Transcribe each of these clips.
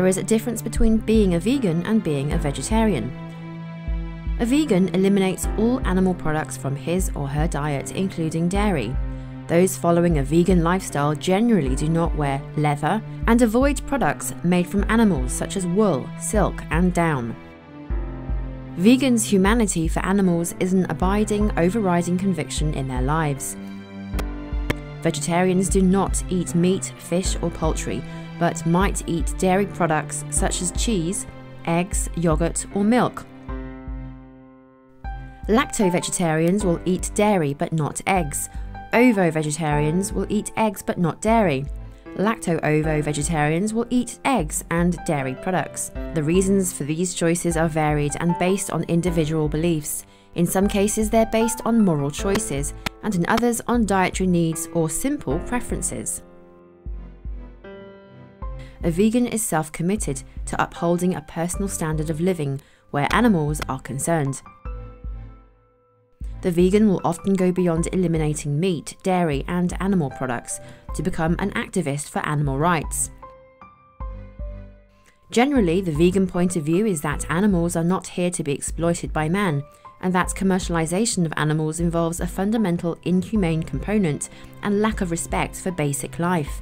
is a difference between being a vegan and being a vegetarian. A vegan eliminates all animal products from his or her diet, including dairy. Those following a vegan lifestyle generally do not wear leather and avoid products made from animals such as wool, silk, and down. Vegans' humanity for animals is an abiding, overriding conviction in their lives. Vegetarians do not eat meat, fish, or poultry, but might eat dairy products such as cheese, eggs, yogurt, or milk. Lacto-vegetarians will eat dairy but not eggs. Ovo-vegetarians will eat eggs but not dairy. Lacto-ovo-vegetarians will eat eggs and dairy products. The reasons for these choices are varied and based on individual beliefs. In some cases, they're based on moral choices, and in others on dietary needs or simple preferences. A vegan is self-committed to upholding a personal standard of living where animals are concerned. The vegan will often go beyond eliminating meat, dairy, and animal products to become an activist for animal rights. Generally, the vegan point of view is that animals are not here to be exploited by man, and that commercialization of animals involves a fundamental inhumane component and lack of respect for basic life.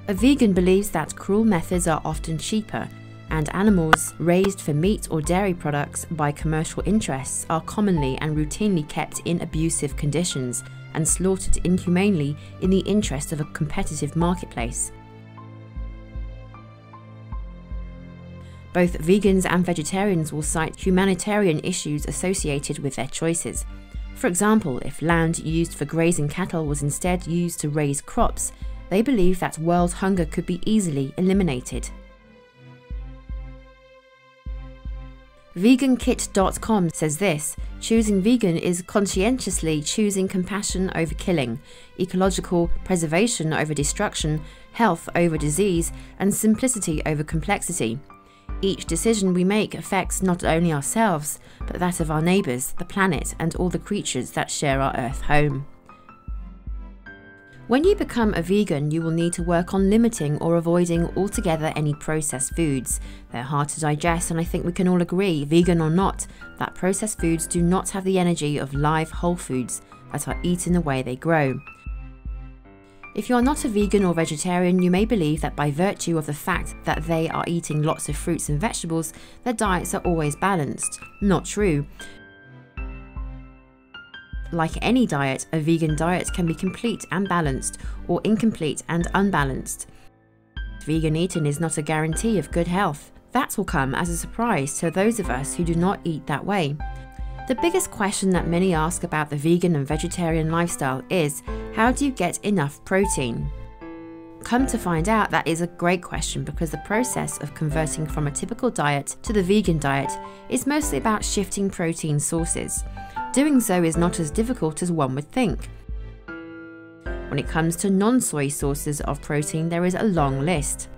A vegan believes that cruel methods are often cheaper, and animals raised for meat or dairy products by commercial interests are commonly and routinely kept in abusive conditions and slaughtered inhumanely in the interest of a competitive marketplace. Both vegans and vegetarians will cite humanitarian issues associated with their choices. For example, if land used for grazing cattle was instead used to raise crops, they believe that world hunger could be easily eliminated. VeganKit.com says this: choosing vegan is conscientiously choosing compassion over killing, ecological preservation over destruction, health over disease, and simplicity over complexity. Each decision we make affects not only ourselves, but that of our neighbours, the planet, and all the creatures that share our Earth home. When you become a vegan, you will need to work on limiting or avoiding altogether any processed foods. They're hard to digest, and I think we can all agree, vegan or not, that processed foods do not have the energy of live whole foods that are eaten the way they grow. If you are not a vegan or vegetarian, you may believe that by virtue of the fact that they are eating lots of fruits and vegetables, their diets are always balanced. Not true. Like any diet, a vegan diet can be complete and balanced, or incomplete and unbalanced. Vegan eating is not a guarantee of good health. That will come as a surprise to those of us who do not eat that way. The biggest question that many ask about the vegan and vegetarian lifestyle is, how do you get enough protein? Come to find out, that is a great question, because the process of converting from a typical diet to the vegan diet is mostly about shifting protein sources. Doing so is not as difficult as one would think. When it comes to non-soy sources of protein, there is a long list.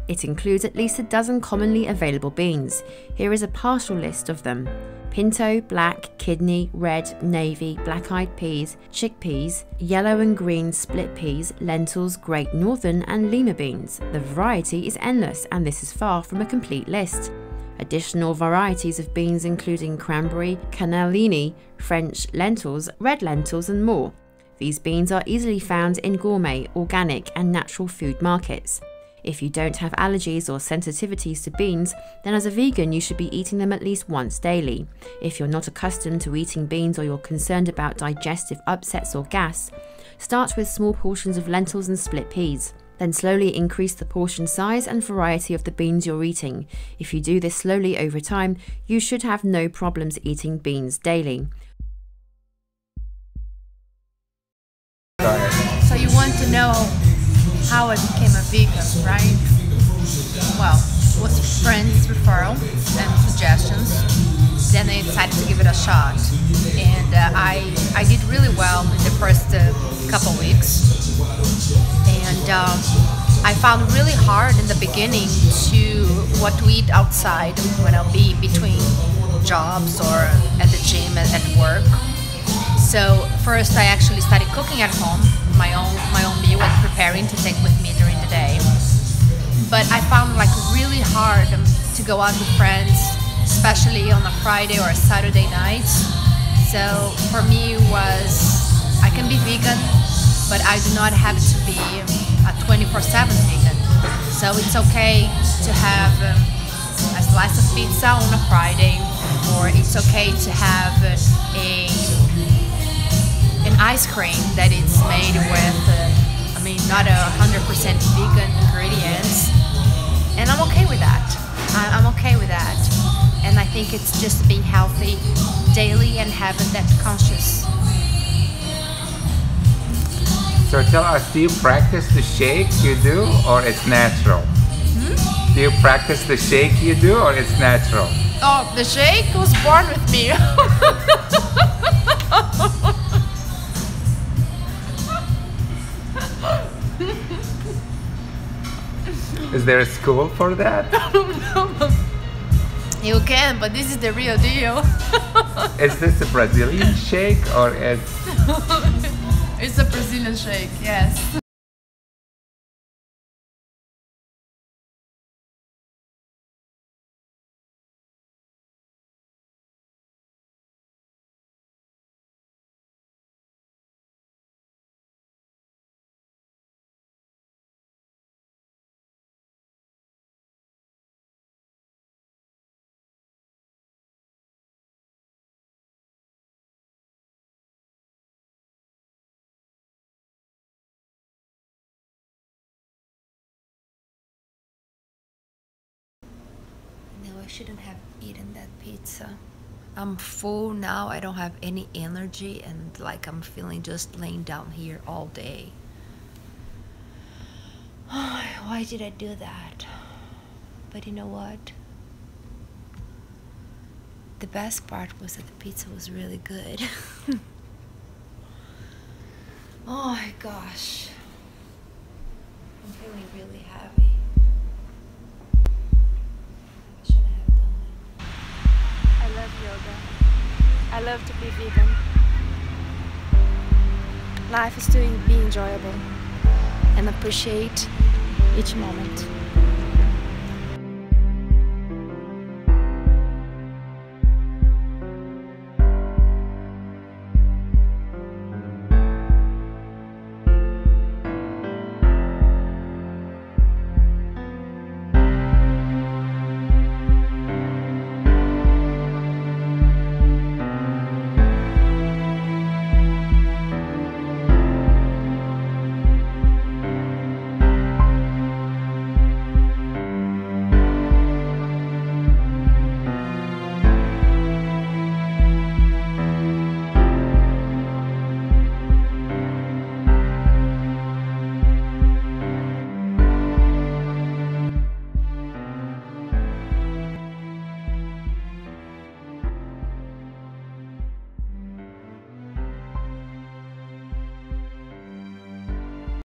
It includes at least a dozen commonly available beans. Here is a partial list of them: pinto, black, kidney, red, navy, black-eyed peas, chickpeas, yellow and green split peas, lentils, Great Northern, and lima beans. The variety is endless, and this is far from a complete list. Additional varieties of beans including cranberry, cannellini, French lentils, red lentils, and more. These beans are easily found in gourmet, organic, and natural food markets. If you don't have allergies or sensitivities to beans, then as a vegan you should be eating them at least once daily. If you're not accustomed to eating beans, or you're concerned about digestive upsets or gas, start with small portions of lentils and split peas. Then slowly increase the portion size and variety of the beans you're eating. If you do this slowly over time, you should have no problems eating beans daily. So you want to know how I became a vegan, right? Well, it was friends' referral and suggestions. Then I decided to give it a shot, and I did really well in the first couple weeks. And I found it really hard in the beginning what to eat outside when I'll be between jobs or at the gym and at work. So first I actually started cooking at home, my own meal and preparing to take with me during the day. but I found like really hard to go out with friends, especially on a Friday or a Saturday night. So for me it was, I can be vegan, but I do not have to be a 24/7 vegan. So it's okay to have a slice of pizza on a Friday, or it's okay to have an ice cream that is made with, not 100% vegan ingredients, and I'm okay with that. I'm okay with that, and I think it's just being healthy daily and having that conscious. So tell us, do you practice the shake you do, or it's natural? Do you practice the shake you do, or it's natural? Oh, the shake was born with me. Is there a school for that? You can, but this is the real deal. Is this a Brazilian shake, or is... It's a Brazilian shake, yes. No, I shouldn't have eaten that pizza. I'm full now, I don't have any energy, and like I'm feeling just laying down here all day. Why did I do that? But you know what? The best part was that the pizza was really good. Oh my gosh. I'm feeling really happy. I love yoga. I love to be vegan. Life is to be enjoyable and appreciate each moment.